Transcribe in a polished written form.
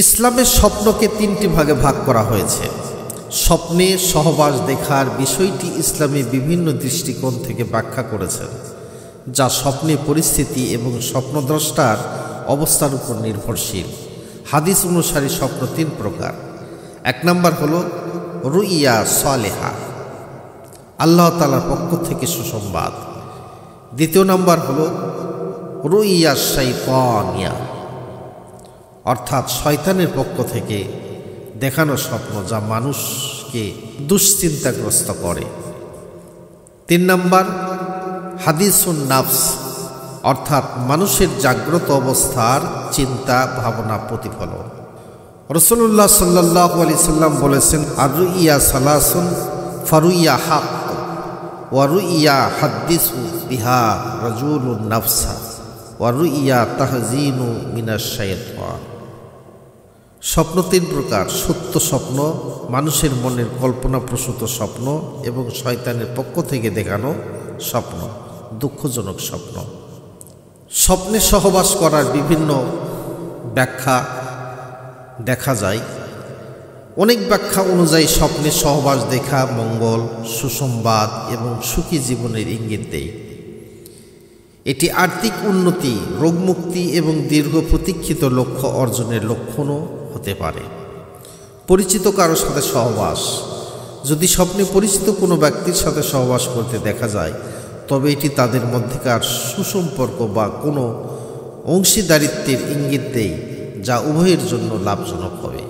ইসলামের স্বপ্নকে তিনটি ভাগে ভাগ করা হয়েছে। স্বপ্নে সহবাস দেখার বিষয়টি ইসলামে বিভিন্ন দৃষ্টিকোণ থেকে ব্যাখ্যা করেছেন, যা স্বপ্নে পরিস্থিতি এবং স্বপ্নদ্রষ্টার অবস্থার উপর নির্ভরশীল। হাদিস অনুসারী স্বপ্ন তিন প্রকার। এক নম্বর হলো রুইয়া সালেহা, আল্লাহ তাআলার পক্ষ থেকে সুসংবাদ। দ্বিতীয় নম্বর হলো রুইয়া শাইতানিয়া, অর্থাৎ শয়তানের পক্ষ থেকে দেখানো স্বপ্ন, যা মানুষকে দুশ্চিন্তাগ্রস্ত করে। তিন নম্বর হাদিসুন নাফস, অর্থাৎ মানুষের জাগ্রত অবস্থার চিন্তা ভাবনা প্রতিফলন। রাসূলুল্লাহ সাল্লাল্লাহু আলাইহি সাল্লাম বলেছেন, আর রুইয়া সালাসুন ফারুইয়া হাক ওয়া রুইয়া হাদিসু বিহা রাজুলুন নাফসা ওয়া রুইয়া তাহজিনু মিনাশ শাইতান। স্বপ্ন তিন প্রকার: সত্য স্বপ্ন, মানুষের মনের কল্পনাপ্রসূত স্বপ্ন এবং শয়তানের পক্ষ থেকে দেখানো স্বপ্ন, দুঃখজনক স্বপ্ন। স্বপ্নে সহবাস করার বিভিন্ন ব্যাখ্যা দেখা যায়। অনেক ব্যাখ্যা অনুযায়ী স্বপ্নে সহবাস দেখা মঙ্গল, সুসংবাদ এবং সুখী জীবনের ইঙ্গিত দেয়। এটি আর্থিক উন্নতি, রোগমুক্তি এবং দীর্ঘ প্রতীক্ষিত লক্ষ্য অর্জনের লক্ষণও হতে পারে। পরিচিত কারোর সাথে সহবাস, যদি স্বপ্নে পরিচিত কোনো ব্যক্তির সাথে সহবাস করতে দেখা যায়, তবে এটি তাদের মধ্যেকার সুসম্পর্ক বা কোনো অংশীদারিত্বের ইঙ্গিত দেয়, যা উভয়ের জন্য লাভজনক হবে।